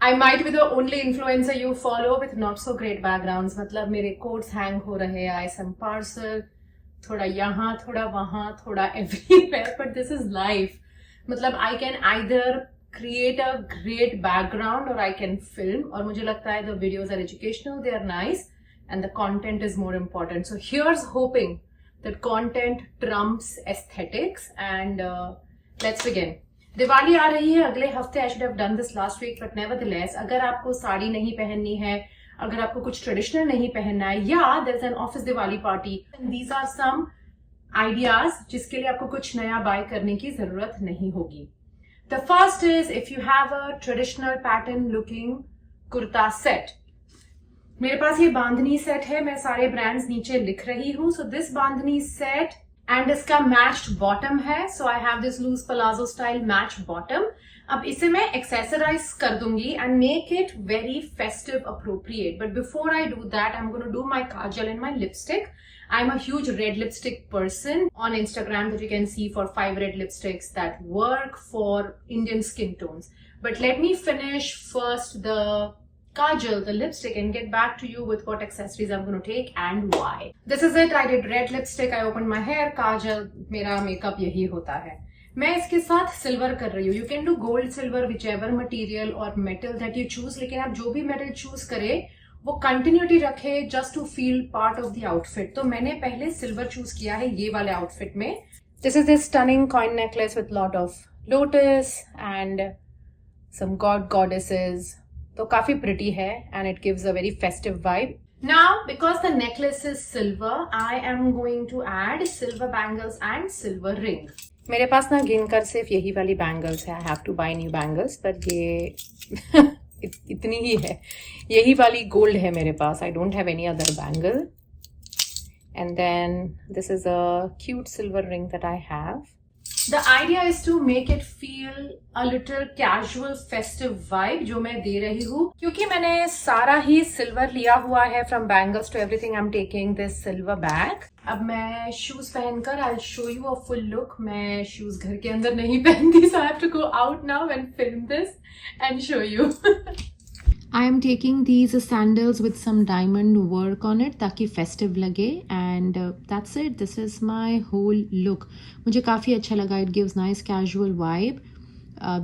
I might be the only influencer you follow with not so great backgrounds. मतलब मेरे quotes hang हो रहे हैं, some parcel, थोड़ा यहाँ, थोड़ा वहाँ, थोड़ा everywhere. But this is life. मतलब I can either create a great background or I can film. और मुझे लगता है the videos are educational, they are nice, and the content is more important. So here's hoping that content trumps aesthetics, and let's begin. Diwali आ रही है अगले हफ्ते. I should have done this last week, but nevertheless अगर आपको साड़ी नहीं पहननी है, अगर आपको कुछ ट्रेडिशनल नहीं पहनना है, या there is an office Diwali party, these are some ideas जिसके लिए आपको कुछ नया बाय करने की जरूरत नहीं होगी. The first is if you have a traditional pattern looking kurta set. मेरे पास ये बांधनी सेट है, मैं सारे ब्रांड्स नीचे लिख रही हूँ. So this bandhani set and इसका मैच्ड बॉटम है. So I have this loose palazzo style match bottom. अब इसे मैं एक्सेसराइज कर दूंगी and make it very festive appropriate. But before I do that I am gonna do my kajal and my lipstick. I am a huge red lipstick person on Instagram that you can see for 5 red lipsticks that work for Indian skin tones. But let me finish first the kajal, the lipstick, and get back to you with what accessories I'm going to take and why. This is it. I did red lipstick. I opened my hair. Kajal, मेरा makeup यही होता है. मैं इसके साथ silver कर रही हूँ. You can do gold, silver, whichever material or metal that you choose. लेकिन आप जो भी metal choose करें वो कंटिन्यूटी रखे just to feel part of the outfit. तो मैंने पहले सिल्वर चूज किया है ये वाले आउटफिट में. This is this stunning coin necklace with lot of lotus and some god goddesses. तो काफी प्रिटी है and it gives a very festive vibe. Now because the necklace is silver, I am going to add silver bangles and silver ring. मेरे पास ना गिनकर सिर्फ यही वाली बैंगल्स है. I have to buy new bangles, पर ये इतनी ही है. यही वाली गोल्ड है मेरे पास. I don't have any other bangle. And then this is a cute silver ring that I have. The idea is to make it feel a little casual festive vibe जो मैं दे रही हूँ. क्योंकि मैंने सारा ही सिल्वर लिया हुआ है, from bangles to everything. I am taking this silver bag. अब मैं शूज पहनकर I show you a full look. मैं शूज घर के अंदर नहीं पहनती, so I have to go out now and film this and show you. I am taking these sandals with some diamond work on it ताकि festive लगे, and that's it. This is my whole look. मुझे काफ़ी अच्छा लगा. It gives nice casual vibe.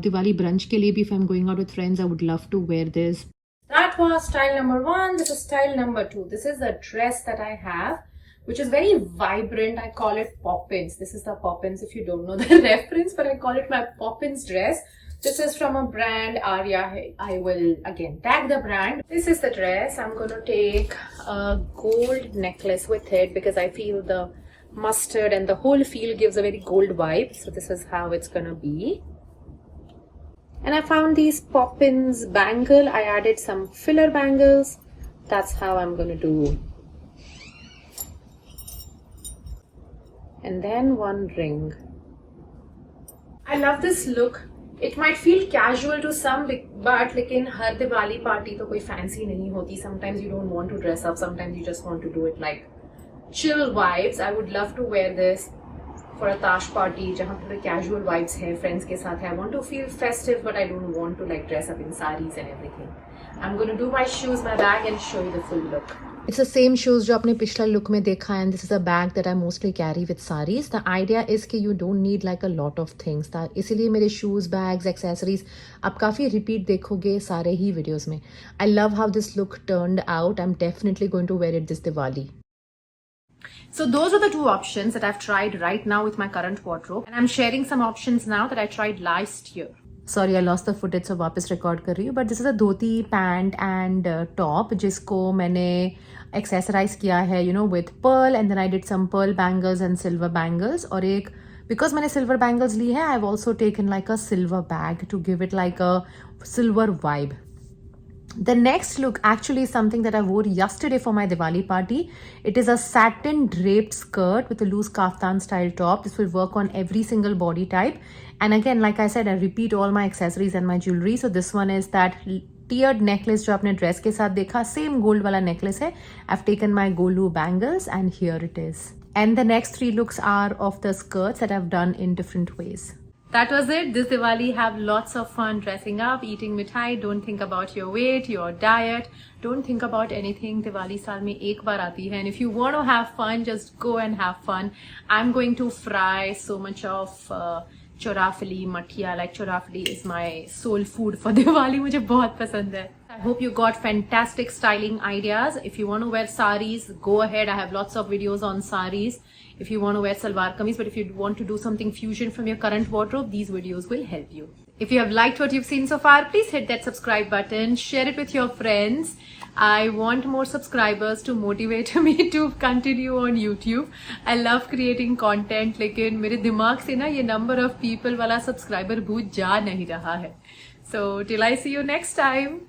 Diwali brunch के लिए भी if I'm going out with friends, I would love to wear this. That was style number 1. This is style number 2. This is a dress that I have, which is very vibrant. I call it Poppins. This is the Poppins, if you don't know the reference, but I call it my Poppins dress. This is from a brand, Arya. I will again tag the brand. This is the dress. I'm going to take a gold necklace with it because I feel the mustard and the whole feel gives a very gold vibe. So this is how it's going to be. And I found these Poppins bangle. I added some filler bangles. That's how I'm going to do. And then one ring. I love this look. It might feel casual to some, but लेकिन हर Diwali party तो कोई fancy नहीं होती. Sometimes you don't want to dress up. Sometimes you just want to do it like chill vibes. I would love to wear this for a tash party जहाँ थोड़े casual vibes है, friends के साथ है. I want to feel festive, but I don't want to like dress up in sarees and everything. I'm going to do my shoes, my bag, and show you the full look. It's the same shoes जो आपने पिछला look में देखा, and this is a bag that I mostly carry with sarees. The idea is कि you don't need like a lot of things. इसीलिए मेरे shoes, bags, accessories आप काफ़ी repeat देखोगे सारे ही videos में. I love how this look turned out. I'm definitely going to wear it this Diwali. So those are the two options that I've tried right now with my current wardrobe, and I'm sharing some options now that I tried last year. Sorry, I lost the footage, so वापस record कर रही हूँ. But this is a dhoti pant and top जिसको मैंने accessorise किया है with pearl, and then I did some pearl bangles and silver bangles. और एक बिकॉज मैंने सिल्वर बैंगल्स ली है, I have also taken like a silver bag to give it like a silver vibe. The next look actually is something that I wore yesterday for my Diwali party. It is a satin draped skirt with a loose kaftan style top. This will work on every single body type. And again, like I said, I repeat all my accessories and my jewelry. So this one is that tiered necklace जो आपने dress के साथ देखा, same gold वाला necklace है. I've taken my Golu bangles and here it is. And the next 3 looks are of the skirts that I've done in different ways. That was it. This Diwali, have lots of fun dressing up, eating mithai. Don't think about your weight, your diet. Don't think about anything. Diwali साल में एक बार आती है. And if you want to have fun, just go and have fun. I'm going to fry so much of chorafili, mathia. Like chorafili is my soul food for Diwali. मुझे बहुत पसंद है. I hope you got fantastic styling ideas. If you want to wear saris, go ahead. I have lots of videos on saris. If you want to wear salwar kameez, but if you want to do something fusion from your current wardrobe, these videos will help you. If you have liked what you've seen so far, please hit that subscribe button, share it with your friends. I want more subscribers to motivate me to continue on YouTube. I love creating content, लेकिन मेरे दिमाग से ना ये number of people वाला subscriber भूत जा नहीं रहा है. So till I see you next time.